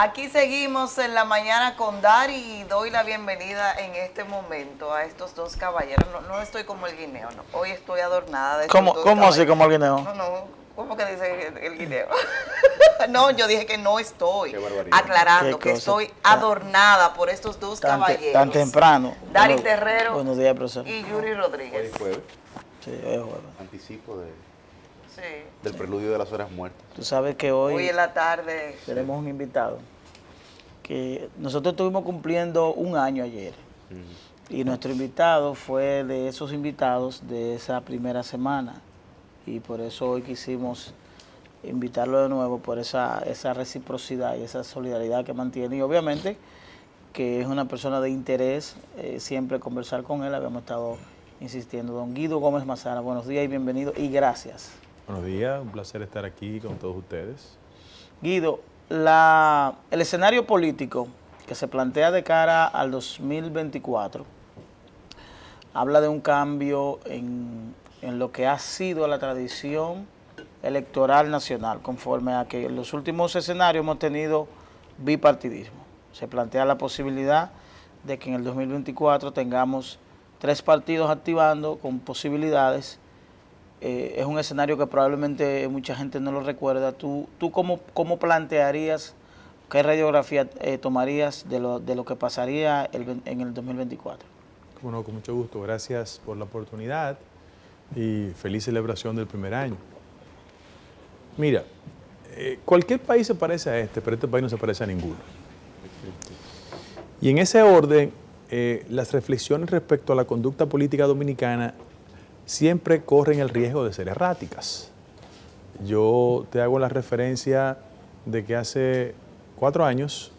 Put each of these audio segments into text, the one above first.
Aquí seguimos en la mañana con Dari y doy la bienvenida en este momento a estos dos caballeros. No estoy como el guineo, no. Hoy estoy adornada de estos dos ¿Cómo caballeros. así como el guineo? No, ¿cómo que dice el guineo? No, yo dije que no estoy, barbaridad. aclarando que Qué cosa estoy adornada por estos dos caballeros. Tan temprano. Dari Terrero Buenos días, profesor. y Yuri Hoy Rodríguez. es jueves, Sí, hoy es jueves. anticipo Sí. del preludio de las horas muertas. Tú sabes que Hoy hoy en la tarde. tenemos un invitado que nosotros estuvimos cumpliendo un año ayer. Y nuestro invitado fue de esos invitados de esa primera semana. Y por eso hoy quisimos invitarlo de nuevo por esa reciprocidad y esa solidaridad que mantiene. Y obviamente que es una persona de interés, siempre conversar con él. Habíamos estado insistiendo. Don Guido Gómez Mazara, buenos días y bienvenido y gracias. Buenos días, un placer estar aquí con todos ustedes. Guido, el escenario político que se plantea de cara al 2024 habla de un cambio en lo que ha sido la tradición electoral nacional, conforme a que en los últimos escenarios hemos tenido bipartidismo. Se plantea la posibilidad de que en el 2024 tengamos 3 partidos activando con posibilidades. Es un escenario que probablemente mucha gente no lo recuerda. ¿Tú cómo plantearías, qué radiografía tomarías de lo que pasaría en el 2024? Bueno, con mucho gusto. Gracias por la oportunidad y feliz celebración del primer año. Mira, cualquier país se parece a este, pero este país no se parece a ninguno. Y en ese orden, las reflexiones respecto a la conducta política dominicana siempre corren el riesgo de ser erráticas. Yo te hago la referencia de que hace 4 años,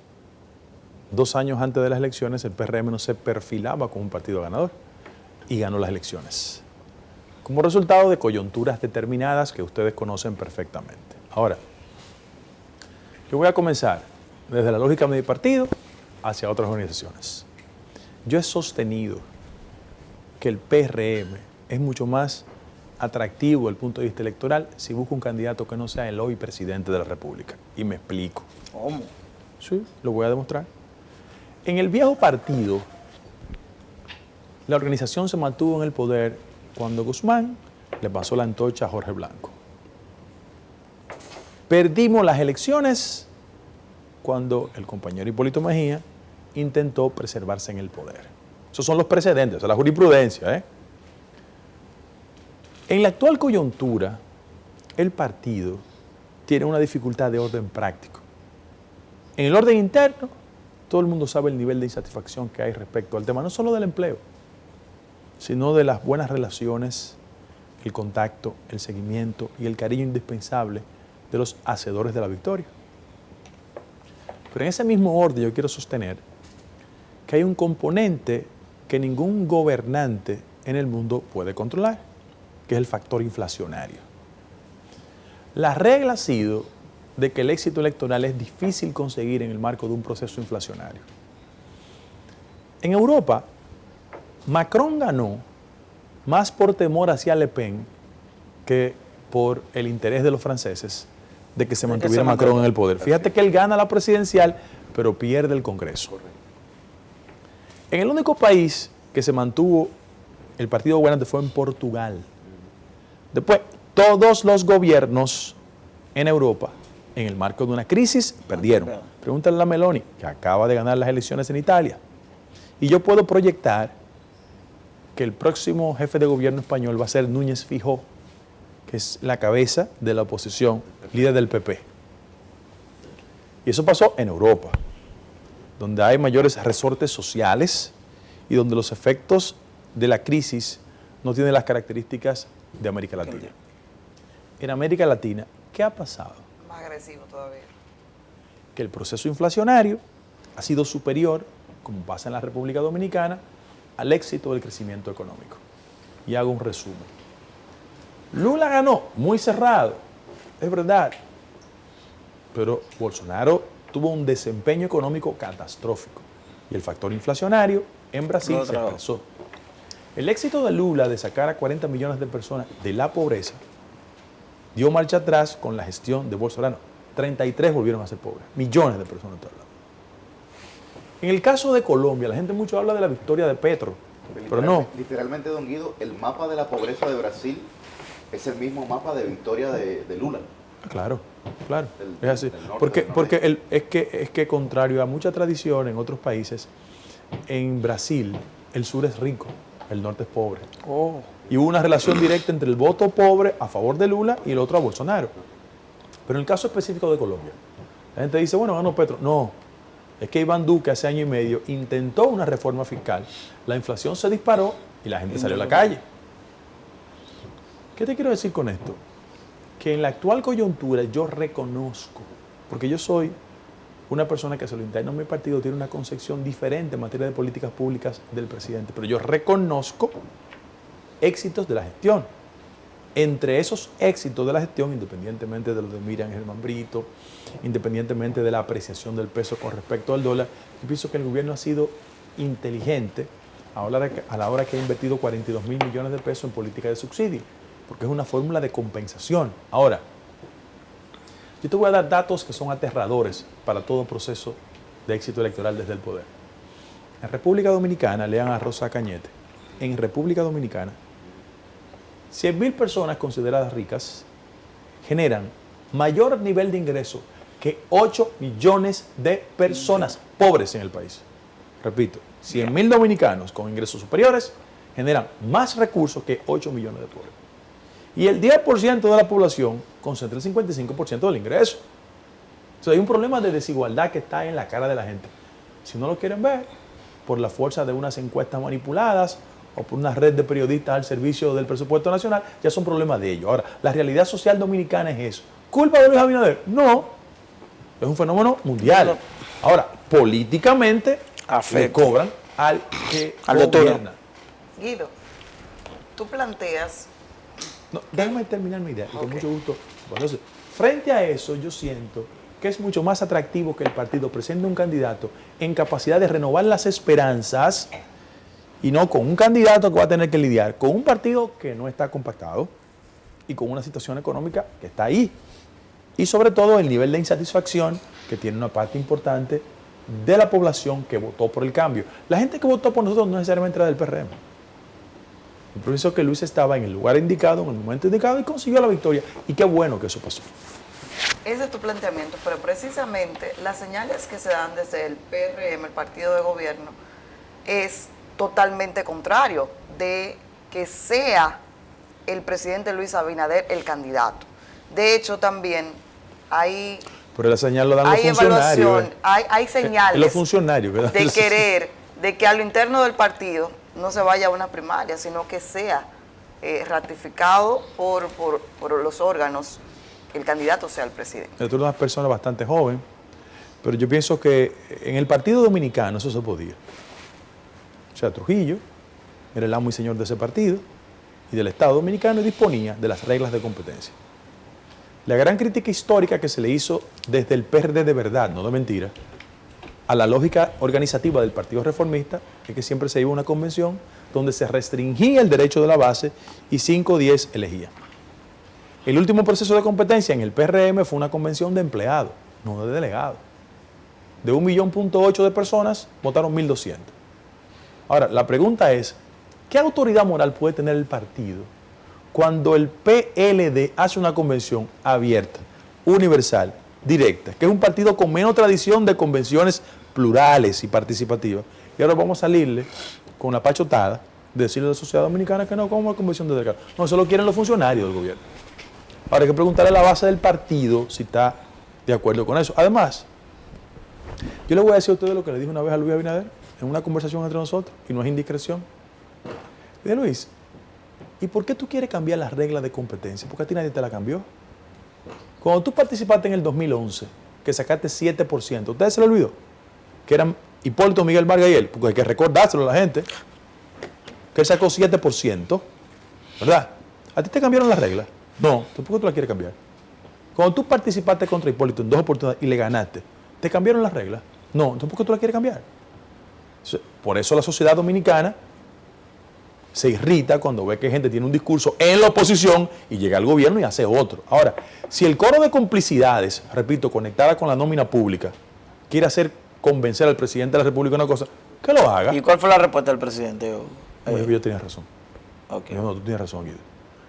2 años antes de las elecciones, el PRM no se perfilaba como un partido ganador y ganó las elecciones, como resultado de coyunturas determinadas que ustedes conocen perfectamente. Ahora, yo voy a comenzar desde la lógica de mi partido hacia otras organizaciones. Yo he sostenido que el PRM es mucho más atractivo desde el punto de vista electoral si busca un candidato que no sea el hoy presidente de la República. Y me explico. ¿Cómo? Sí, lo voy a demostrar. En el viejo partido, la organización se mantuvo en el poder cuando Guzmán le pasó la antorcha a Jorge Blanco. Perdimos las elecciones cuando el compañero Hipólito Mejía intentó preservarse en el poder. Esos son los precedentes, esa es la jurisprudencia, En la actual coyuntura, el partido tiene una dificultad de orden práctico. En el orden interno, todo el mundo sabe el nivel de insatisfacción que hay respecto al tema, no solo del empleo, sino de las buenas relaciones, el contacto, el seguimiento y el cariño indispensable de los hacedores de la victoria. Pero en ese mismo orden yo quiero sostener que hay un componente que ningún gobernante en el mundo puede controlar, que es el factor inflacionario. La regla ha sido de que el éxito electoral es difícil conseguir en el marco de un proceso inflacionario. En Europa, Macron ganó más por temor hacia Le Pen que por el interés de los franceses de que se mantuviera Macron en el poder. Fíjate que él gana la presidencial, pero pierde el Congreso. En el único país que se mantuvo el partido gobernante fue en Portugal. Después, todos los gobiernos en Europa, en el marco de una crisis, perdieron. Pregúntale a Meloni, que acaba de ganar las elecciones en Italia. Y yo puedo proyectar que el próximo jefe de gobierno español va a ser Núñez Feijóo, que es la cabeza de la oposición, líder del PP. Y eso pasó en Europa, donde hay mayores resortes sociales y donde los efectos de la crisis no tienen las características de América Latina. En América Latina, ¿qué ha pasado? Más agresivo todavía. Que el proceso inflacionario ha sido superior, como pasa en la República Dominicana, al éxito del crecimiento económico. Y hago un resumen. Lula ganó, muy cerrado, es verdad, pero Bolsonaro tuvo un desempeño económico catastrófico y el factor inflacionario en Brasil se expresó. El éxito de Lula de sacar a 40 millones de personas de la pobreza dio marcha atrás con la gestión de Bolsonaro. 33 volvieron a ser pobres. Millones de personas estoy hablando. En el caso de Colombia, la gente mucho habla de la victoria de Petro, pero no. Literalmente, don Guido, el mapa de la pobreza de Brasil es el mismo mapa de victoria de Lula. Claro, claro, Del- es así. del norte, Porque, del porque nordeste. es que contrario a mucha tradición en otros países, en Brasil el sur es rico, el norte es pobre. Oh. Y hubo una relación directa entre el voto pobre a favor de Lula y el otro a Bolsonaro. Pero en el caso específico de Colombia, la gente dice, bueno, ganó Petro. No, es que Iván Duque hace año y medio intentó una reforma fiscal, la inflación se disparó y la gente salió a la calle. ¿Qué te quiero decir con esto? Que en la actual coyuntura yo reconozco, porque yo soy una persona que hacia lo interno de mi partido tiene una concepción diferente en materia de políticas públicas del presidente, pero yo reconozco éxitos de la gestión. Entre esos éxitos de la gestión, independientemente de los de Miriam Germán Brito, independientemente de la apreciación del peso con respecto al dólar, yo pienso que el gobierno ha sido inteligente a la hora que ha invertido 42.000 millones de pesos en política de subsidio, porque es una fórmula de compensación. Ahora, yo te voy a dar datos que son aterradores para todo proceso de éxito electoral desde el poder. En República Dominicana, lean a Rosa Cañete, en República Dominicana, 100.000 personas consideradas ricas generan mayor nivel de ingreso que 8 millones de personas pobres en el país. Repito, 100.000 dominicanos con ingresos superiores generan más recursos que 8 millones de pobres. Y el 10% de la población concentra el 55% del ingreso. O sea, hay un problema de desigualdad que está en la cara de la gente. Si no lo quieren ver, por la fuerza de unas encuestas manipuladas o por una red de periodistas al servicio del presupuesto nacional, ya son problemas de ellos. Ahora, la realidad social dominicana es eso. ¿Culpa de Luis Abinader? No. Es un fenómeno mundial. Ahora, políticamente le cobran al que gobierna. Guido, tú planteas... No, déjame terminar mi idea, y con Ok. mucho gusto. Entonces, frente a eso, yo siento que es mucho más atractivo que el partido presente un candidato en capacidad de renovar las esperanzas y no con un candidato que va a tener que lidiar con un partido que no está compactado y con una situación económica que está ahí. Y sobre todo el nivel de insatisfacción que tiene una parte importante de la población que votó por el cambio. La gente que votó por nosotros no necesariamente era del PRM. Yo pienso que Luis estaba en el lugar indicado, en el momento indicado y consiguió la victoria. Y qué bueno que eso pasó. Ese es tu planteamiento, pero precisamente las señales que se dan desde el PRM, el partido de gobierno, es totalmente contrario de que sea el presidente Luis Abinader el candidato. De hecho, también hay Pero la señal lo dan los funcionarios. evaluación, hay señales Los funcionarios, ¿verdad? de querer, de que a lo interno del partido no se vaya a una primaria, sino que sea ratificado por los órganos, que el candidato sea el presidente. Tú eres una persona bastante joven, pero yo pienso que en el Partido Dominicano eso se podía. O sea, Trujillo era el amo y señor de ese partido y del Estado Dominicano y disponía de las reglas de competencia. La gran crítica histórica que se le hizo desde el PRD de verdad, no de mentira, a la lógica organizativa del Partido Reformista es que siempre se iba a una convención donde se restringía el derecho de la base y 5 o 10 elegían. El último proceso de competencia en el PRM fue una convención de empleados, no de delegados. De 1,8 millones de personas, votaron 1.200. Ahora, la pregunta es, ¿qué autoridad moral puede tener el partido cuando el PLD hace una convención abierta, universal, directa, que es un partido con menos tradición de convenciones plurales y participativas? Y ahora vamos a salirle con la pachotada de decirle a la sociedad dominicana que no, como una convención de delegados. No, eso lo quieren los funcionarios del gobierno. Ahora hay que preguntarle a la base del partido si está de acuerdo con eso. Además, yo le voy a decir a ustedes lo que le dije una vez a Luis Abinader en una conversación entre nosotros, y no es indiscreción. Le dije, Luis, ¿y por qué tú quieres cambiar las reglas de competencia? Porque a ti nadie te la cambió. Cuando tú participaste en el 2011, que sacaste 7%, ¿ustedes se lo olvidó? Que eran Hipólito, Miguel Vargas y él, porque hay que recordárselo a la gente, que él sacó 7%, ¿verdad? ¿A ti te cambiaron las reglas? No, tampoco tú la quieres cambiar. Cuando tú participaste contra Hipólito en 2 oportunidades y le ganaste, ¿te cambiaron las reglas? No, tampoco tú la quieres cambiar. Por eso la sociedad dominicana se irrita cuando ve que gente tiene un discurso en la oposición y llega al gobierno y hace otro. Ahora, si el coro de complicidades, repito, conectada con la nómina pública, quiere hacer convencer al presidente de la República de una cosa, que lo haga. ¿Y cuál fue la respuesta del presidente? Yo tenía razón. Okay. No, tú tienes razón, Guido.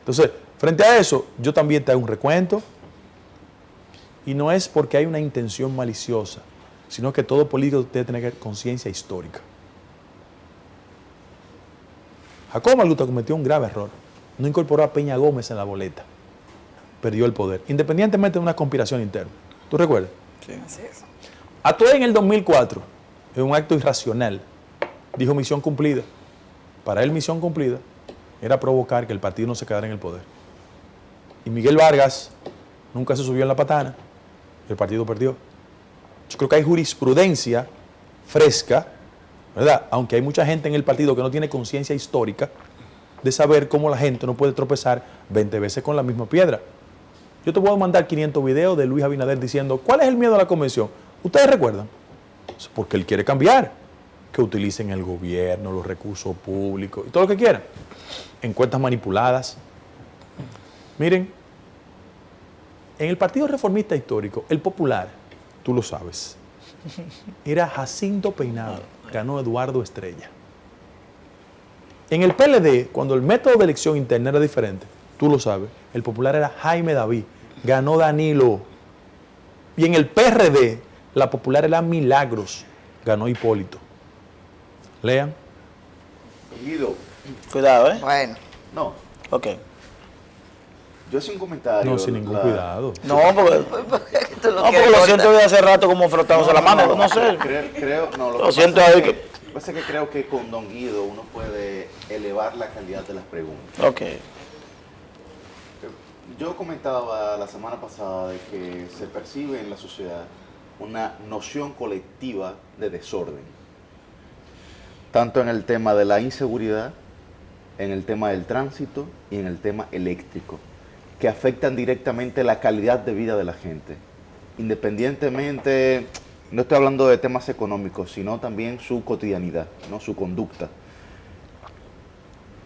Entonces, frente a eso, yo también te hago un recuento. Y no es porque hay una intención maliciosa, sino que todo político debe tener conciencia histórica. Jacobo Malguta cometió un grave error. No incorporó a Peña Gómez en la boleta. Perdió el poder, independientemente de una conspiración interna. ¿Tú recuerdas? Sí. Así es. Atué en el 2004, en un acto irracional, dijo misión cumplida. Para él misión cumplida era provocar que el partido no se quedara en el poder. Y Miguel Vargas nunca se subió en la patana. El partido perdió. Yo creo que hay jurisprudencia fresca, ¿verdad? Aunque hay mucha gente en el partido que no tiene conciencia histórica de saber cómo la gente no puede tropezar 20 veces con la misma piedra. Yo te puedo mandar 500 videos de Luis Abinader diciendo, ¿cuál es el miedo a la convención? ¿Ustedes recuerdan? Porque él quiere cambiar. Que utilicen el gobierno, los recursos públicos y todo lo que quieran. Encuestas manipuladas. Miren, en el Partido Reformista Histórico, el popular, tú lo sabes, era Jacinto Peinado, ganó Eduardo Estrella. En el PLD, cuando el método de elección interna era diferente, tú lo sabes, el popular era Jaime David, ganó Danilo. Y en el PRD, la popular era Milagros, ganó Hipólito. Lean. Guido, Cuidado, ¿eh? Bueno, no, Ok. yo hice un comentario. No, sin ningún cuidado. No, porque, tú no, porque lo siento de hace rato como frotándose la mano, no sé. Lo siento que ahí pasa es que, lo que pasa es que creo que con don Guido uno puede elevar la calidad de las preguntas. Ok. Yo comentaba la semana pasada de que se percibe en la sociedad una noción colectiva de desorden. Tanto en el tema de la inseguridad, en el tema del tránsito y en el tema eléctrico, que afectan directamente la calidad de vida de la gente. Independientemente, no estoy hablando de temas económicos, sino también su cotidianidad, ¿no? Su conducta.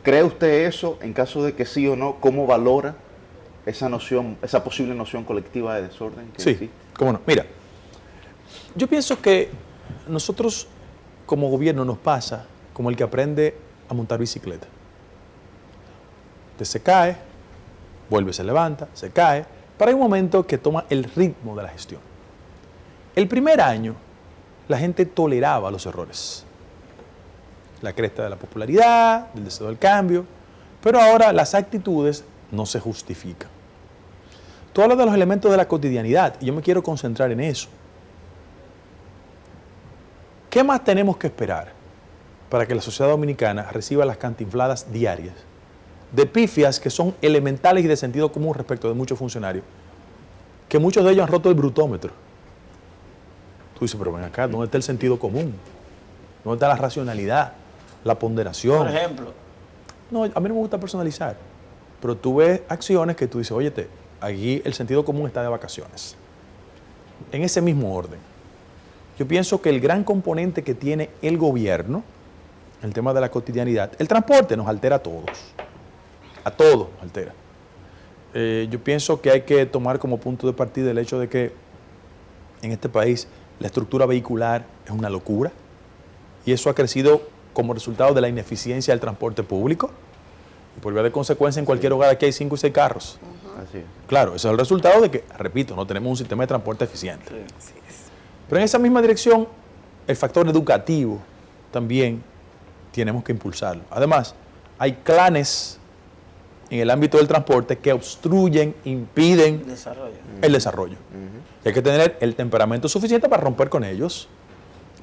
¿Cree usted eso? En caso de que sí o no, ¿cómo valora esa noción, esa posible noción colectiva de desorden que Sí, existe? cómo no. Mira, yo pienso que nosotros como gobierno nos pasa como el que aprende a montar bicicleta. Usted se cae, vuelve, se levanta, se cae, pero hay un momento que toma el ritmo de la gestión. El primer año, la gente toleraba los errores. La cresta de la popularidad, del deseo del cambio, pero ahora las actitudes no se justifican. Tú hablas de los elementos de la cotidianidad y yo me quiero concentrar en eso. ¿Qué más tenemos que esperar para que la sociedad dominicana reciba las cantinfladas diarias de pifias que son elementales y de sentido común respecto de muchos funcionarios, que muchos de ellos han roto el brutómetro? Tú dices, pero ven acá, ¿dónde está el sentido común? ¿Dónde está la racionalidad, la ponderación? Por ejemplo. No, a mí no me gusta personalizar, pero tú ves acciones que tú dices, óyete, aquí el sentido común está de vacaciones. En ese mismo orden, yo pienso que el gran componente que tiene el gobierno, el tema de la cotidianidad, el transporte nos altera a todos nos altera. Yo pienso que hay que tomar como punto de partida el hecho de que en este país la estructura vehicular es una locura y eso ha crecido como resultado de la ineficiencia del transporte público y por vía de consecuencia en cualquier hogar aquí hay 5 y 6 carros. Así es. Claro, ese es el resultado de que, repito, no tenemos un sistema de transporte eficiente. así es. Pero en esa misma dirección, el factor educativo también tenemos que impulsarlo. Además, hay clanes en el ámbito del transporte que obstruyen, impiden Desarrollo. el desarrollo. Y hay que tener el temperamento suficiente para romper con ellos,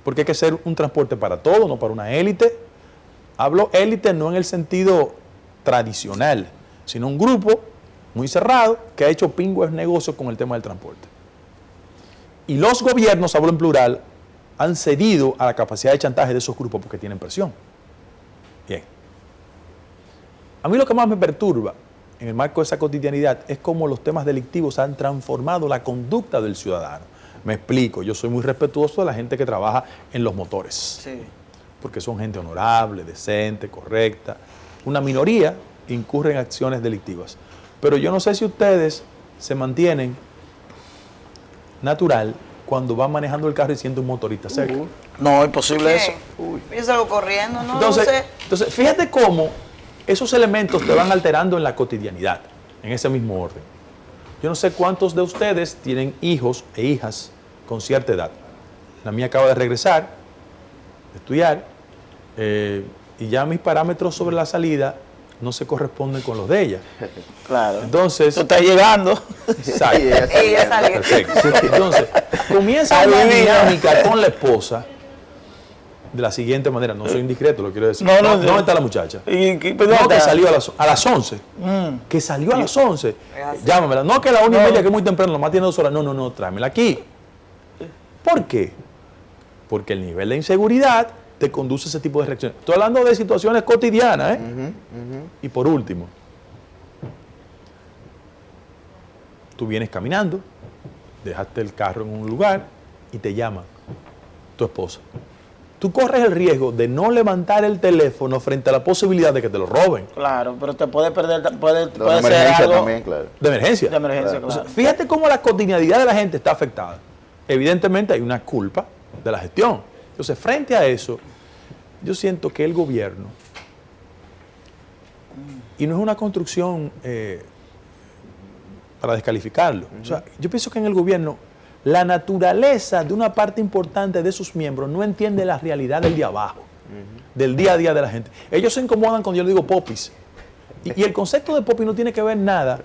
porque hay que ser un transporte para todos, no para una élite. Hablo élite no en el sentido tradicional, sino un grupo muy cerrado que ha hecho pingües negocios con el tema del transporte. Y los gobiernos, hablo en plural, han cedido a la capacidad de chantaje de esos grupos porque tienen presión. Bien. A mí lo que más me perturba en el marco de esa cotidianidad es cómo los temas delictivos han transformado la conducta del ciudadano. Me explico, yo soy muy respetuoso de la gente que trabaja en los motores, Sí. porque son gente honorable, decente, correcta, una minoría incurre en acciones delictivas. Pero yo no sé si ustedes se mantienen natural cuando van manejando el carro y siente un motorista cerca. No, imposible eso. Yo salgo corriendo, no sé. Entonces, fíjate cómo esos elementos te van alterando en la cotidianidad, en ese mismo orden. Yo no sé cuántos de ustedes tienen hijos e hijas con cierta edad. La mía acaba de regresar, de estudiar, y ya mis parámetros sobre la salida no se corresponden con los de ella. Claro. Entonces, tú estás llegando. exacto. Ella salió. Perfecto. Entonces, comienza una dinámica con la esposa de la siguiente manera. No soy indiscreto, lo quiero decir. ¿Dónde está la muchacha? No, que salió a las 11. Que salió a las 11. Llámamela. No, que a la 1:30, que es muy temprano, nomás tiene 2 horas. No, tráemela aquí. ¿Por qué? Porque el nivel de inseguridad te conduce a ese tipo de reacciones. Estoy hablando de situaciones cotidianas, ¿eh? Y por último, tú vienes caminando, dejaste el carro en un lugar y te llama tu esposa. Tú corres el riesgo de no levantar el teléfono frente a la posibilidad de que te lo roben. Claro, pero te puede perder, puede De ser emergencia algo también, claro. De emergencia. de emergencia, O sea, claro. fíjate cómo la cotidianidad de la gente está afectada. Evidentemente hay una culpa de la gestión. Entonces, frente a eso, yo siento que el gobierno, y no es una construcción para descalificarlo, o sea, yo pienso que en el gobierno la naturaleza de una parte importante de sus miembros no entiende la realidad del de abajo, del día a día de la gente. Ellos se incomodan cuando yo le digo popis. Y el concepto de popis no tiene que ver nada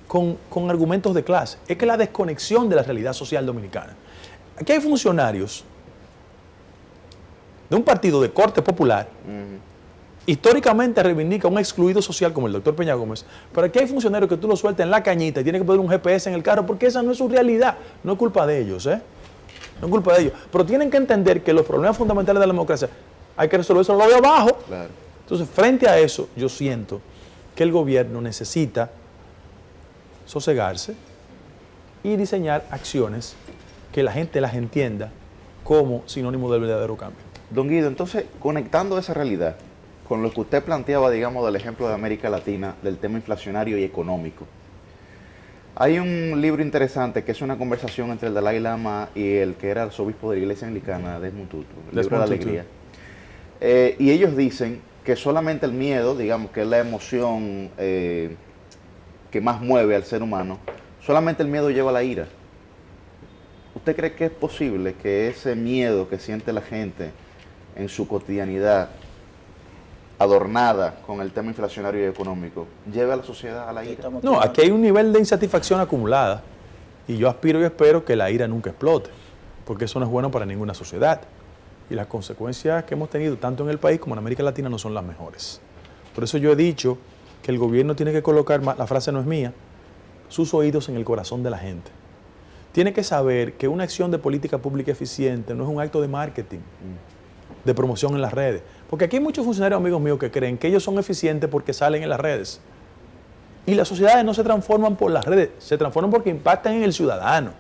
con argumentos de clase. Es que la desconexión de la realidad social dominicana. Aquí hay funcionarios de un partido de corte popular, históricamente reivindica un excluido social como el doctor Peña Gómez, pero aquí hay funcionarios que tú lo sueltas en la cañita y tienes que poner un GPS en el carro porque esa no es su realidad. No es culpa de ellos, ¿eh? No es culpa de ellos. Pero tienen que entender que los problemas fundamentales de la democracia hay que resolverlos lo de abajo. Claro. Entonces, frente a eso, yo siento que el gobierno necesita sosegarse y diseñar acciones que la gente las entienda como sinónimo del verdadero cambio. Don Guido, entonces, conectando esa realidad con lo que usted planteaba, digamos, del ejemplo de América Latina, del tema inflacionario y económico, hay un libro interesante que es una conversación entre el Dalai Lama y el que era arzobispo de la Iglesia Anglicana, Desmond Tutu, el libro de la alegría. Y ellos dicen que solamente el miedo, digamos, que es la emoción que más mueve al ser humano, solamente el miedo lleva a la ira. ¿Usted cree que es posible que ese miedo que siente la gente en su cotidianidad, adornada con el tema inflacionario y económico, lleve a la sociedad a la ira? No, aquí hay un nivel de insatisfacción acumulada y yo aspiro y espero que la ira nunca explote, porque eso no es bueno para ninguna sociedad. Y las consecuencias que hemos tenido tanto en el país como en América Latina no son las mejores. Por eso yo he dicho que el gobierno tiene que colocar, la frase no es mía, sus oídos en el corazón de la gente. Tiene que saber que una acción de política pública eficiente no es un acto de marketing, de promoción en las redes. Porque aquí hay muchos funcionarios, amigos míos, que creen que ellos son eficientes porque salen en las redes. Y las sociedades no se transforman por las redes, se transforman porque impactan en el ciudadano.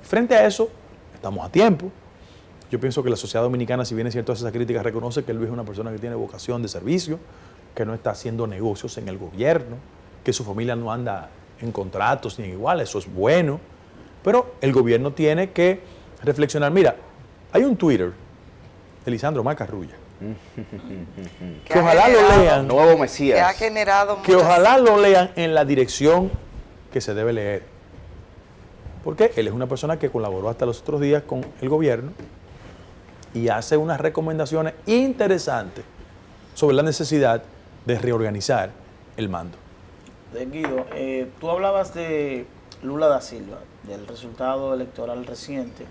Frente a eso, estamos a tiempo. Yo pienso que la sociedad dominicana, si bien es cierto esas críticas, reconoce que Luis es una persona que tiene vocación de servicio, que no está haciendo negocios en el gobierno, que su familia no anda en contratos ni en igual, eso es bueno. Pero el gobierno tiene que reflexionar. Mira, hay un Twitter de Lisandro Macarrulla, que ojalá lo lean, Nuevo Que ha Mesías. generado que muchas- ojalá lo lean en la dirección que se debe leer. Porque él es una persona que colaboró hasta los otros días con el gobierno y hace unas recomendaciones interesantes sobre la necesidad de reorganizar el mando. Guido, tú hablabas de Lula da Silva, del resultado electoral reciente,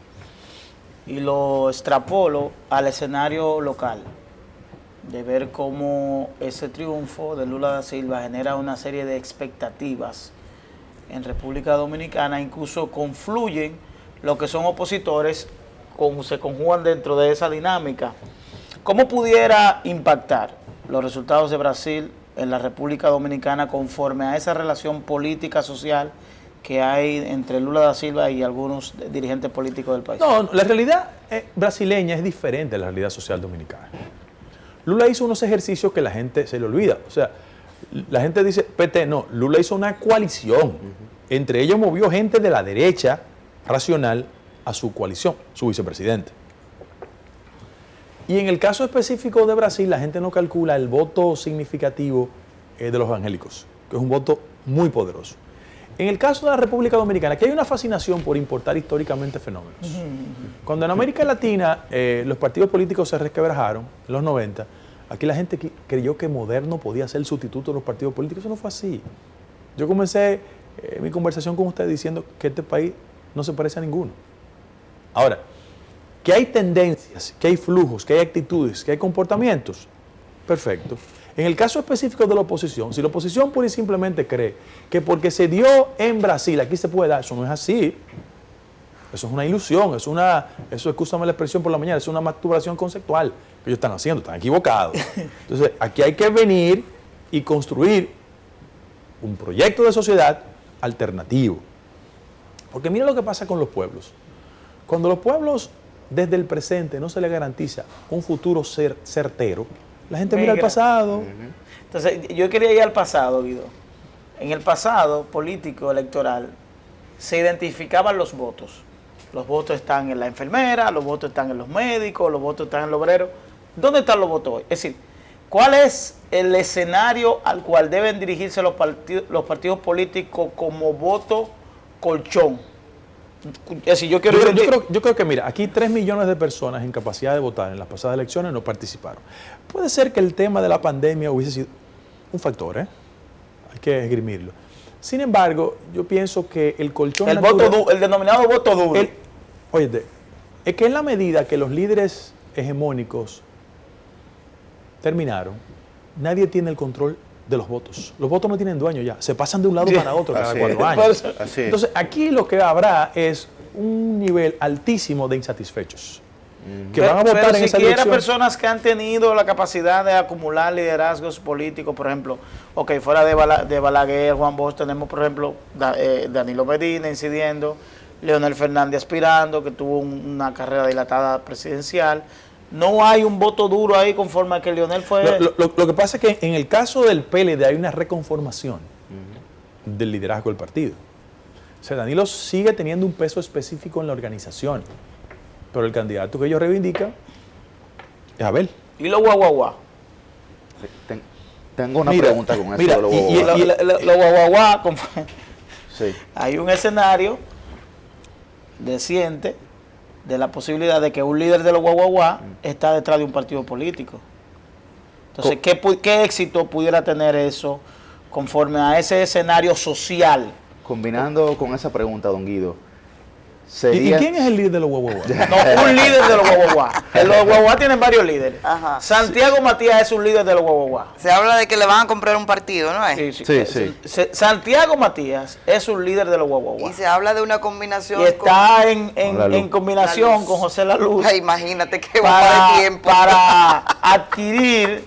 y lo extrapolo al escenario local, de ver cómo ese triunfo de Lula da Silva genera una serie de expectativas en República Dominicana, incluso confluyen lo que son opositores, se conjugan dentro de esa dinámica. ¿Cómo pudiera impactar los resultados de Brasil en la República Dominicana conforme a esa relación política, social que hay entre Lula da Silva y algunos dirigentes políticos del país? No, la realidad brasileña es diferente a la realidad social dominicana. Lula hizo unos ejercicios que la gente se le olvida. O sea, la gente dice, PT, no, Lula hizo una coalición. Entre ellos movió gente de la derecha racional a su coalición, su vicepresidente. Y en el caso específico de Brasil, la gente no calcula el voto significativo de los evangélicos, que es un voto muy poderoso. En el caso de la República Dominicana, aquí hay una fascinación por importar históricamente fenómenos. Cuando en América Latina los partidos políticos se resquebrajaron, en los 90, aquí la gente creyó que Moderno podía ser el sustituto de los partidos políticos. Eso no fue así. Yo comencé mi conversación con ustedes diciendo que este país no se parece a ninguno. Ahora, que hay tendencias, que hay flujos, que hay actitudes, que hay comportamientos, perfecto. En el caso específico de la oposición, si la oposición pura y simplemente cree que porque se dio en Brasil, aquí se puede dar, eso no es así. Eso es una ilusión, eso, excúsame la expresión por la mañana, es una masturbación conceptual que ellos están haciendo, están equivocados. Entonces, aquí hay que venir y construir un proyecto de sociedad alternativo. Porque mira lo que pasa con los pueblos. Cuando los pueblos, desde el presente, no se les garantiza un futuro certero, la gente mira al pasado. Entonces, yo quería ir al pasado, Guido. En el pasado político, electoral, se identificaban los votos. Los votos están en la enfermera, los votos están en los médicos, los votos están en el obrero. ¿Dónde están los votos hoy? Es decir, ¿cuál es el escenario al cual deben dirigirse los partidos políticos como voto colchón? Es decir, yo creo que, mira, aquí 3 millones de personas en capacidad de votar en las pasadas elecciones no participaron. Puede ser que el tema de la pandemia hubiese sido un factor, hay que esgrimirlo. Sin embargo, yo pienso que el colchón el denominado voto duro. Oye, es que en la medida que los líderes hegemónicos terminaron, nadie tiene el control de los votos. Los votos no tienen dueño ya, se pasan de un lado para otro cada 4 años. Entonces, aquí lo que habrá es un nivel altísimo de insatisfechos. Que van a votar en esa elección. Personas que han tenido la capacidad de acumular liderazgos políticos, por ejemplo, fuera de Balaguer, Juan Bosch, tenemos, por ejemplo, Danilo Medina incidiendo, Leonel Fernández aspirando, que tuvo una carrera dilatada presidencial. No hay un voto duro ahí conforme a que Leonel fue... Lo que pasa es que en el caso del PLD hay una reconformación del liderazgo del partido. O sea, Danilo sigue teniendo un peso específico en la organización, pero el candidato que ellos reivindican es Abel. ¿Y los guaguaguá? Tengo una pregunta con eso de los guaguaguá. Los guaguaguá, sí. Hay un escenario reciente de la posibilidad de que un líder de los guaguaguá está detrás de un partido político. Entonces, ¿qué éxito pudiera tener eso conforme a ese escenario social? Combinando con esa pregunta, don Guido, ¿Y quién es el líder de los guaguaguá? No, un líder de los guaguaguá. Los guaguaguá tienen varios líderes. Ajá. Santiago Matías es un líder de los guaguaguá. Se habla de que le van a comprar un partido, ¿no es? Sí. Santiago Matías es un líder de los guaguaguá. Y se habla de una combinación. Y está en combinación con José Laluz. Ay, imagínate que va de tiempo. Para adquirir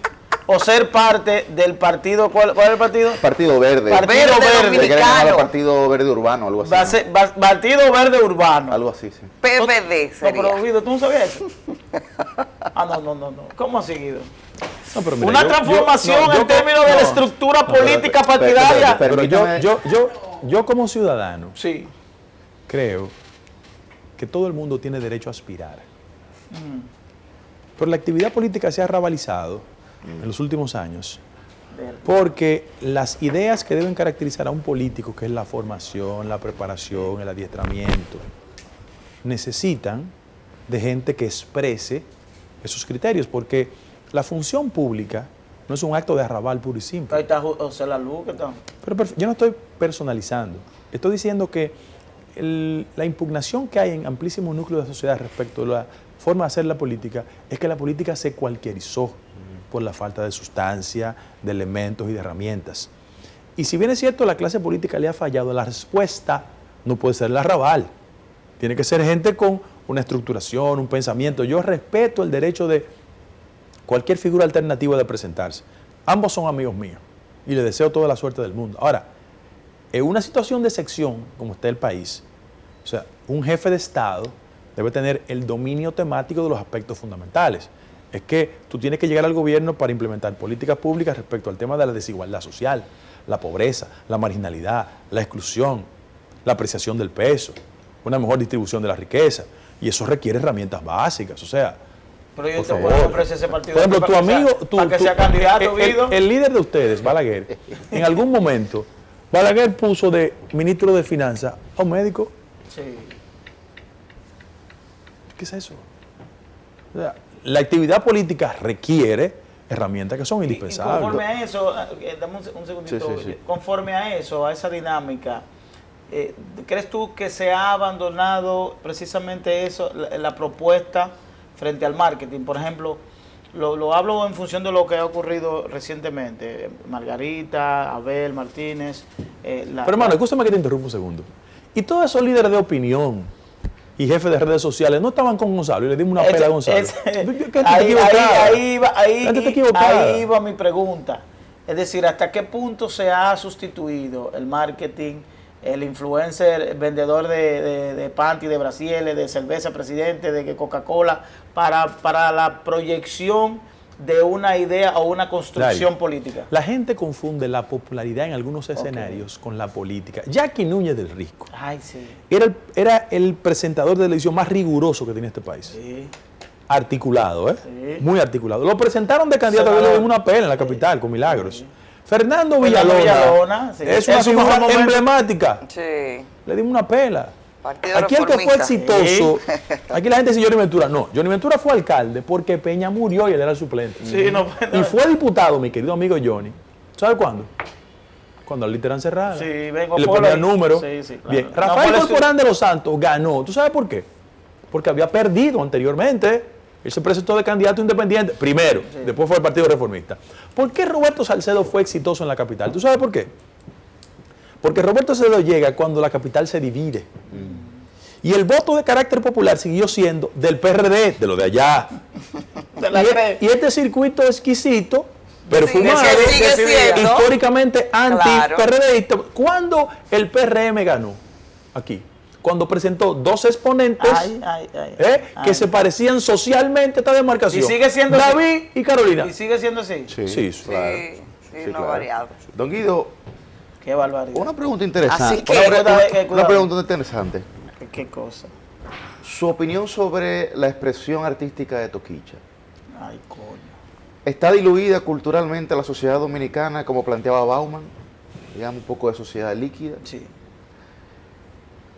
o ser parte del partido. ¿Cuál es el partido? Partido Verde. Partido Verde. Le quieren llamar Partido Verde Urbano, algo así. Partido Verde Urbano. Algo así, sí. PVD sería. No, pero Guido, ¿tú no sabías eso? No. ¿Cómo ha seguido? No, pero mira, Una transformación en términos de la estructura política partidaria. Pero yo como ciudadano Sí. creo que todo el mundo tiene derecho a aspirar. Pero la actividad política se ha rabalizado en los últimos años porque las ideas que deben caracterizar a un político, que es la formación, la preparación, el adiestramiento, necesitan de gente que exprese esos criterios, porque la función pública no es un acto de arrabal puro y simple. Ahí está José Laluz, ¿qué tal? Pero yo no estoy personalizando, estoy diciendo que la impugnación que hay en amplísimos núcleos de la sociedad respecto a la forma de hacer la política es que la política se cualquierizó por la falta de sustancia, de elementos y de herramientas. Y si bien es cierto la clase política le ha fallado, la respuesta no puede ser el arrabal. Tiene que ser gente con una estructuración, un pensamiento. Yo respeto el derecho de cualquier figura alternativa de presentarse. Ambos son amigos míos y les deseo toda la suerte del mundo. Ahora, en una situación de sección como está el país, o sea, un jefe de Estado debe tener el dominio temático de los aspectos fundamentales. Es que tú tienes que llegar al gobierno para implementar políticas públicas respecto al tema de la desigualdad social, la pobreza, la marginalidad, la exclusión, la apreciación del peso, una mejor distribución de la riqueza. Y eso requiere herramientas básicas, o sea... Pero yo por te favor. puedo ofrecer ese partido. Por ejemplo, tu para que sea- amigo... para que sea candidato, Guido. el líder de ustedes, Balaguer, en algún momento, Balaguer puso de ministro de Finanzas a un médico. Sí. ¿Qué es eso? O sea, la actividad política requiere herramientas que son Y indispensables. conforme a eso, dame un segundito, Sí, sí, sí. conforme a eso, a esa dinámica, ¿crees tú que se ha abandonado precisamente eso, la propuesta frente al marketing? Por ejemplo, lo hablo en función de lo que ha ocurrido recientemente, Margarita, Abel, Martínez. Pero hermano, escúchame que te interrumpa un segundo. Y todos esos líderes de opinión y jefes de redes sociales no estaban con Gonzalo y le dimos una pela a Gonzalo. Ahí iba mi pregunta. Es decir, ¿hasta qué punto se ha sustituido el marketing, el influencer, el vendedor de panty, de brasieles, de cerveza presidente, de Coca-Cola, para la proyección de una idea o una construcción política? La gente confunde la popularidad en algunos escenarios con la política. Jackie Núñez del Risco Ay, sí. era el presentador de televisión más riguroso que tiene este país. Sí. Articulado, ¿eh? Sí. Muy articulado. Lo presentaron de candidato a Senador. una pela en la capital, con Milagros. Sí. Fernando Fernando Villalona, Villalona, sí. es una En su figura mejor momento. emblemática. Sí. Le dimos una pela. Partido Aquí el que fue reformista. exitoso, aquí la gente dice Johnny Ventura. No, Johnny Ventura fue alcalde porque Peña murió y él era el suplente. Sí, no, Y fue diputado, mi querido amigo Johnny. ¿Sabe cuándo? Cuando la lista eran cerradas. Sí, vengo Y le por ponía ahí. número. Sí, sí, claro. Bien. No, Rafael por eso- Corporán de los Santos ganó. ¿Tú sabes por qué? Porque había perdido anteriormente. Él se presentó de candidato independiente primero, después fue el Partido Reformista. ¿Por qué Roberto Salcedo fue exitoso en la capital? ¿Tú sabes por qué? Porque Roberto Salcedo llega cuando la capital se divide. Y el voto de carácter popular siguió siendo del PRD, de lo de allá. Y este circuito exquisito, perfumado, sigue siendo. históricamente Claro. anti-PRDista. ¿Cuándo el PRM ganó? Aquí. Cuando presentó dos exponentes que se parecían socialmente a esta demarcación. Y sigue siendo así. David y Carolina. ¿Y sigue siendo así? Sí, claro. Sí, Sí, no claro. variado. Don Guido, Qué barbaridad. una pregunta interesante. Así que- Una pregunta interesante. Qué cosa. Su opinión sobre la expresión artística de Toquicha. Ay, coño. ¿Está diluida culturalmente la sociedad dominicana, como planteaba Bauman? Digamos, un poco de sociedad líquida. Sí.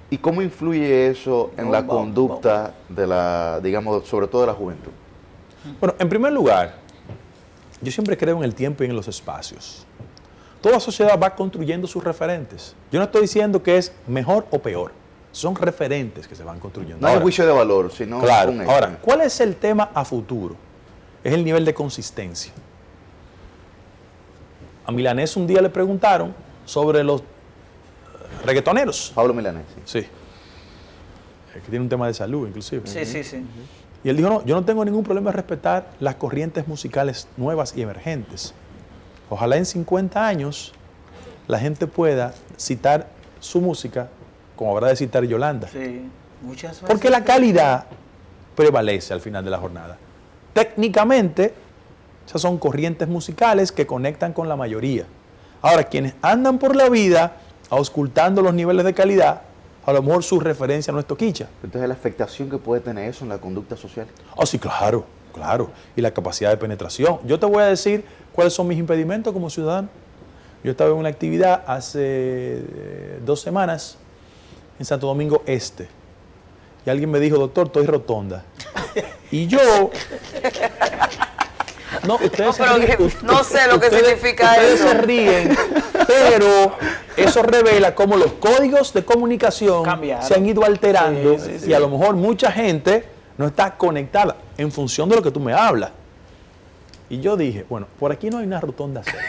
¿Y cómo influye eso en la Bauman, conducta de la, digamos, sobre todo de la juventud? Bueno, en primer lugar, yo siempre creo en el tiempo y en los espacios. Toda sociedad va construyendo sus referentes. Yo no estoy diciendo que es mejor o peor. Son referentes que se van construyendo. No hay Ahora, juicio de valor, sino claro. un hecho. Ahora, ¿cuál es el tema a futuro? Es el nivel de consistencia. A Milanés un día le preguntaron sobre los reggaetoneros. Pablo Milanés. Sí. Sí. Es que tiene un tema de salud, inclusive. Sí, sí, sí. Y él dijo, no, yo no tengo ningún problema en respetar las corrientes musicales nuevas y emergentes. Ojalá en 50 años la gente pueda citar su música como habrá de citar Yolanda. Sí. Muchas veces. Porque la calidad prevalece al final de la jornada. Técnicamente, esas son corrientes musicales que conectan con la mayoría. Ahora, quienes andan por la vida auscultando los niveles de calidad, a lo mejor su referencia no es Toquicha. Entonces, la afectación que puede tener eso en la conducta social. Oh, sí, claro, claro. Y la capacidad de penetración. Yo te voy a decir cuáles son mis impedimentos como ciudadano. Yo estaba en una actividad hace 2 semanas en Santo Domingo Este. Y alguien me dijo, doctor, estoy rotonda. Y yo... No, ustedes No, pero se ríen, no sé lo que significa ustedes eso. se ríen, pero eso revela cómo los códigos de comunicación Cambiaron. se han ido alterando Sí, sí, sí. y a lo mejor mucha gente no está conectada en función de lo que tú me hablas. Y yo dije, bueno, por aquí no hay una rotonda cerca.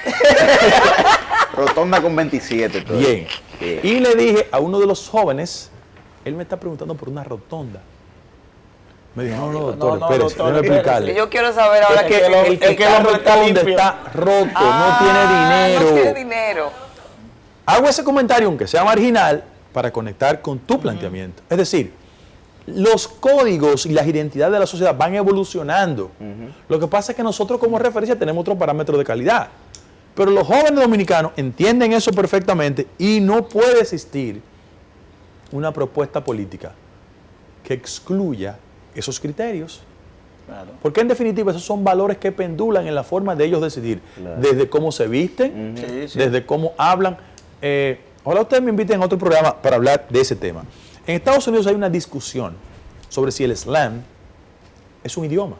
Rotonda con 27. todo. Bien. Bien. Y le dije a uno de los jóvenes, él me está preguntando por una rotonda. Me dijo, no, doctor, no, espérese, doctor, déjeme explicarle. Y yo quiero saber ahora Es que que el carro está rotonda limpio. está roto, Ah, no tiene dinero. No tiene dinero. Hago ese comentario, aunque sea marginal, para conectar con tu planteamiento. Es decir, los códigos y las identidades de la sociedad van evolucionando. Lo que pasa es que nosotros como referencia tenemos otro parámetro de calidad. Pero los jóvenes dominicanos entienden eso perfectamente y no puede existir una propuesta política que excluya esos criterios. Claro. Porque en definitiva esos son valores que pendulan en la forma de ellos decidir. Claro. Desde cómo se visten, Sí, sí. desde cómo hablan. Ojalá ustedes me inviten a otro programa para hablar de ese tema. En Estados Unidos hay una discusión sobre si el slang es un idioma.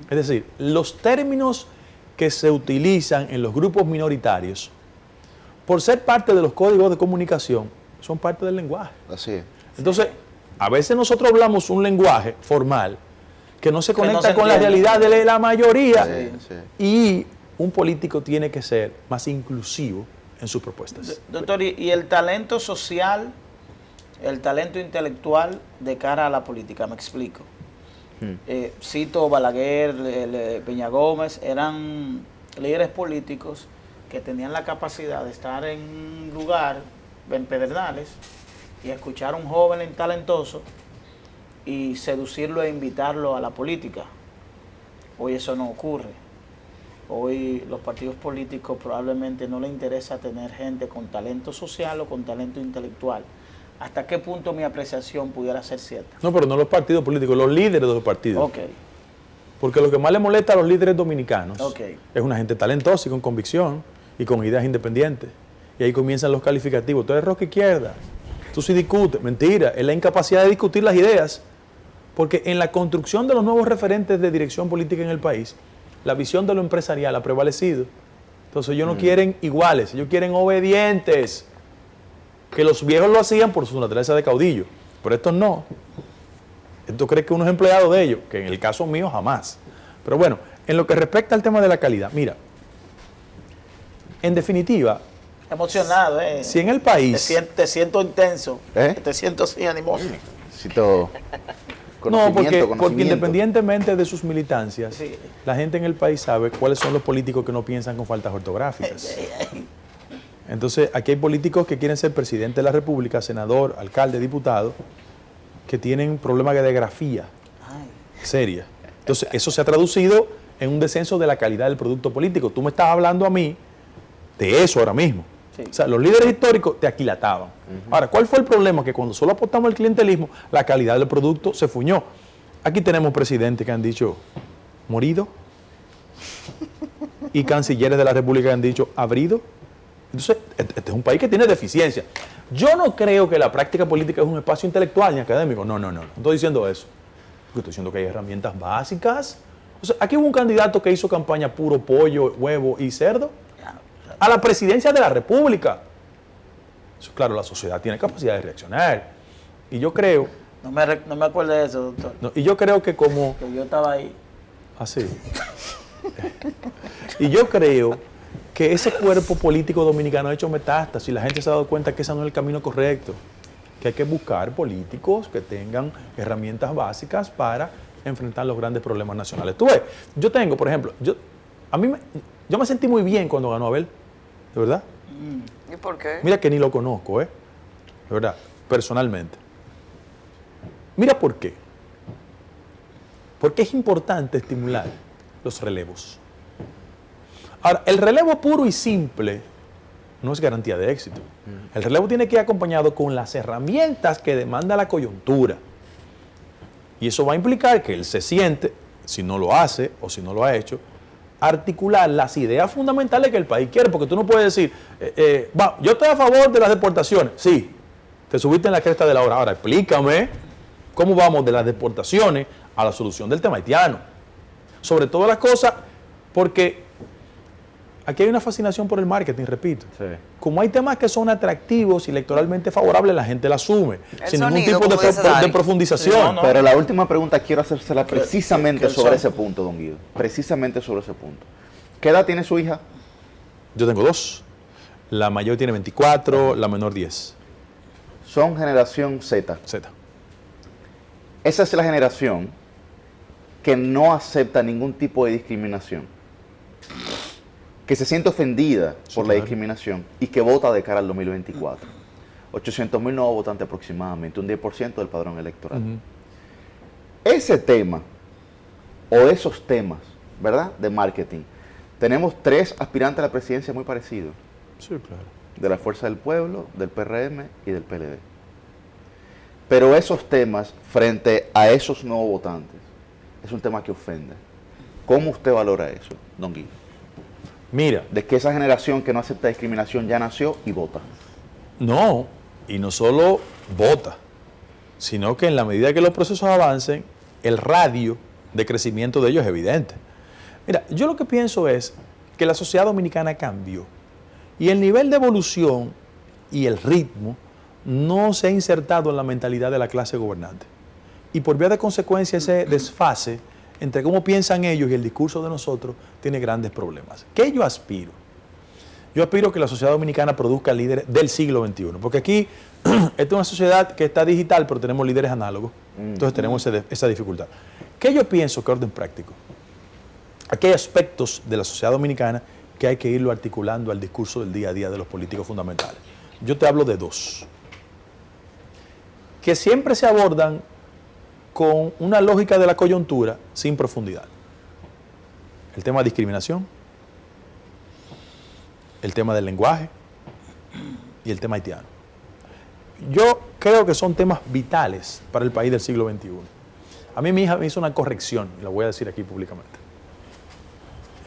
Es decir, los términos que se utilizan en los grupos minoritarios, por ser parte de los códigos de comunicación, son parte del lenguaje. Así es. Entonces, a veces nosotros hablamos un lenguaje formal que no se Que no conecta se con la entiende. realidad de la mayoría. Sí, sí. Y un político tiene que ser más inclusivo en sus propuestas. Doctor, ¿y el talento social, el talento intelectual de cara a la política? Me explico. Cito Balaguer, Peña Gómez, eran líderes políticos que tenían la capacidad de estar en un lugar, en Pedernales, y escuchar a un joven talentoso y seducirlo e invitarlo a la política. Hoy eso no ocurre. Hoy los partidos políticos probablemente no les interesa tener gente con talento social o con talento intelectual. ¿Hasta qué punto mi apreciación pudiera ser cierta? No, pero no los partidos políticos, los líderes de los partidos. Ok, Porque lo que más le molesta a los líderes dominicanos Ok. es una gente talentosa y con convicción y con ideas independientes. Y ahí comienzan los calificativos. Tú eres roca izquierda, tú sí discutes. Mentira, es la incapacidad de discutir las ideas. Porque en la construcción de los nuevos referentes de dirección política en el país, la visión de lo empresarial ha prevalecido. Entonces ellos no quieren iguales, ellos quieren obedientes. Que los viejos lo hacían por su naturaleza de caudillo, pero estos no. Estos creen que uno es empleado de ellos, que en el caso mío jamás. Pero bueno, en lo que respecta al tema de la calidad, mira, en definitiva, emocionado, si en el país... Te siento intenso, ¿Eh? te siento así animoso. Necesito No, porque conocimiento. independientemente de sus militancias, Sí. la gente en el país sabe cuáles son los políticos que no piensan con faltas ortográficas. Entonces, aquí hay políticos que quieren ser presidente de la República, senador, alcalde, diputado, que tienen problemas de grafía seria. Entonces, eso se ha traducido en un descenso de la calidad del producto político. Tú me estás hablando a mí de eso ahora mismo. Sí. O sea, los líderes históricos te aquilataban. Ahora, ¿cuál fue el problema? Que cuando solo apostamos al clientelismo, la calidad del producto se fuñó. Aquí tenemos presidentes que han dicho morido y cancilleres de la República que han dicho abrido. Entonces, este es un país que tiene deficiencia. Yo no creo que la práctica política es un espacio intelectual ni académico. No estoy diciendo eso. Porque estoy diciendo que hay herramientas básicas. O sea, aquí hubo un candidato que hizo campaña puro pollo, huevo y cerdo a la presidencia de la República. Eso, claro, la sociedad tiene capacidad de reaccionar. Y yo creo... No me acuerdo de eso, doctor. y yo creo que como... Que yo estaba ahí. Así. Y yo creo que ese cuerpo político dominicano ha hecho metástasis y la gente se ha dado cuenta que ese no es el camino correcto, que hay que buscar políticos que tengan herramientas básicas para enfrentar los grandes problemas nacionales. Tú ves, yo tengo, por ejemplo, yo me sentí muy bien cuando ganó Abel, de verdad. ¿Y por qué? Mira que ni lo conozco, de verdad, personalmente. Mira por qué. Porque es importante estimular los relevos. Ahora, el relevo puro y simple no es garantía de éxito. El relevo tiene que ir acompañado con las herramientas que demanda la coyuntura. Y eso va a implicar que él se siente, si no lo hace o si no lo ha hecho, articular las ideas fundamentales que el país quiere. Porque tú no puedes decir, yo estoy a favor de las deportaciones. Sí, te subiste en la cresta de la hora. Ahora, explícame cómo vamos de las deportaciones a la solución del tema haitiano. Sobre todas las cosas, porque aquí hay una fascinación por el marketing, repito. Sí. Como hay temas que son atractivos y electoralmente favorables, la gente la asume, El sin ningún sonido, tipo de, como dice Dari. de profundización. No, no. Pero la última pregunta quiero hacérsela precisamente que el sobre son- ese punto, don Guido. Precisamente sobre ese punto. ¿Qué edad tiene su hija? Yo tengo dos. La mayor tiene 24, la menor 10. Son generación Z. Z. Esa es la generación que no acepta ningún tipo de discriminación, que se siente ofendida por la claro. discriminación y que vota de cara al 2024. 800.000 nuevos votantes aproximadamente, un 10% del padrón electoral. ese tema o de esos temas, ¿verdad?, de marketing, tenemos 3 aspirantes a la presidencia muy parecidos. Sí, claro. De la Fuerza del Pueblo, del PRM y del PLD. Pero esos temas, frente a esos nuevos votantes, es un tema que ofende. ¿Cómo usted valora eso, don Guido? Mira, De que esa generación que no acepta discriminación ya nació y vota. no, y no solo vota, sino que en la medida que los procesos avancen, el radio de crecimiento de ellos es evidente. Mira, yo lo que pienso es que la sociedad dominicana cambió y el nivel de evolución y el ritmo no se ha insertado en la mentalidad de la clase gobernante. Y por vía de consecuencia ese desfase entre cómo piensan ellos y el discurso de nosotros tiene grandes problemas. ¿Qué yo aspiro? Yo aspiro que la sociedad dominicana produzca líderes del siglo XXI, porque aquí esta es una sociedad que está digital, pero tenemos líderes análogos, entonces tenemos esa dificultad. ¿Qué yo pienso que orden práctico? Aquí hay aspectos de la sociedad dominicana que hay que irlo articulando al discurso del día a día de los políticos fundamentales. Yo te hablo de 2, que siempre se abordan con una lógica de la coyuntura sin profundidad. El tema de discriminación, el tema del lenguaje y el tema haitiano. Yo creo que son temas vitales para el país del siglo XXI. A mí mi hija me hizo una corrección, y la voy a decir aquí públicamente.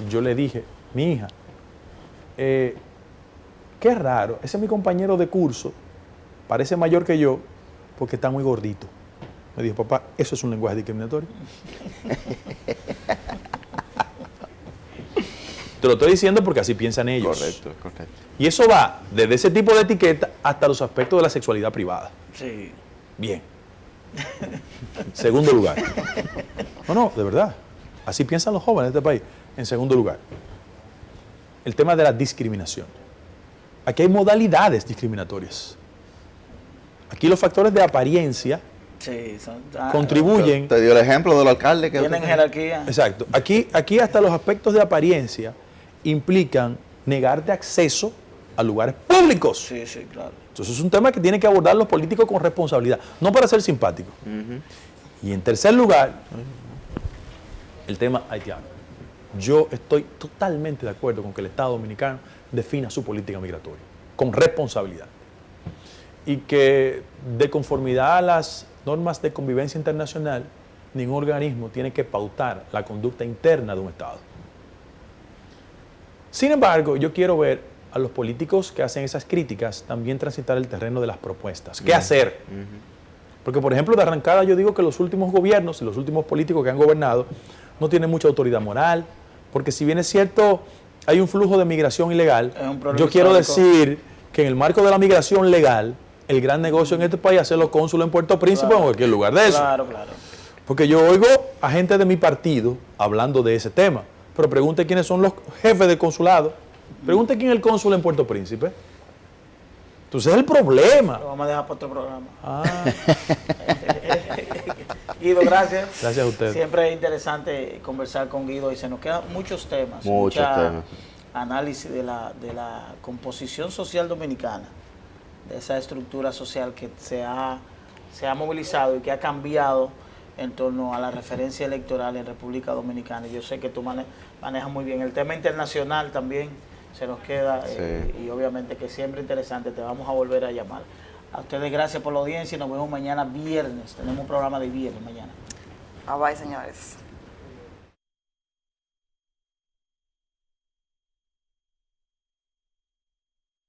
Yo le dije, mi hija, qué raro, ese es mi compañero de curso, parece mayor que yo porque está muy gordito. Me dijo, papá, ¿eso es un lenguaje discriminatorio? Te lo estoy diciendo porque así piensan ellos. Correcto, correcto. Y eso va desde ese tipo de etiqueta hasta los aspectos de la sexualidad privada. Sí. Bien. Segundo lugar. No, de verdad. Así piensan los jóvenes de este país. En segundo lugar, el tema de la discriminación. Aquí hay modalidades discriminatorias. Aquí los factores de apariencia Sí, contribuyen. Te dio el ejemplo del alcalde que... Tienen jerarquía. Exacto. Aquí hasta los aspectos de apariencia implican negarte acceso a lugares públicos. Sí, sí, claro. Entonces es un tema que tienen que abordar los políticos con responsabilidad, no para ser simpáticos. Y en tercer lugar, el tema haitiano. Yo estoy totalmente de acuerdo con que el Estado Dominicano defina su política migratoria, con responsabilidad. Y que de conformidad a las normas de convivencia internacional, ningún organismo tiene que pautar la conducta interna de un Estado. Sin embargo, yo quiero ver a los políticos que hacen esas críticas también transitar el terreno de las propuestas. ¿Qué hacer? Porque, por ejemplo, de arrancada yo digo que los últimos gobiernos y los últimos políticos que han gobernado no tienen mucha autoridad moral, porque si bien es cierto, hay un flujo de migración ilegal, Es un problema yo quiero histórico. decir que en el marco de la migración legal, el gran negocio en este país es hacer los cónsules en Puerto Príncipe o en cualquier lugar de eso. Claro, claro. Porque yo oigo a gente de mi partido hablando de ese tema, pero pregunte quiénes son los jefes de consulado, pregunte quién es el cónsul en Puerto Príncipe. Entonces es el problema. Lo vamos a dejar para otro programa. Ah, Guido, gracias. gracias a usted. Siempre es interesante conversar con Guido y se nos quedan muchos temas. Muchos mucha temas. Análisis de la composición social dominicana, de esa estructura social que se ha movilizado y que ha cambiado en torno a la referencia electoral en República Dominicana. Y yo sé que tú manejas muy bien. El tema internacional también se nos queda Sí. y obviamente que siempre interesante. Te vamos a volver a llamar. A ustedes gracias por la audiencia y nos vemos mañana viernes. Tenemos un programa de viernes mañana. Bye bye, señores.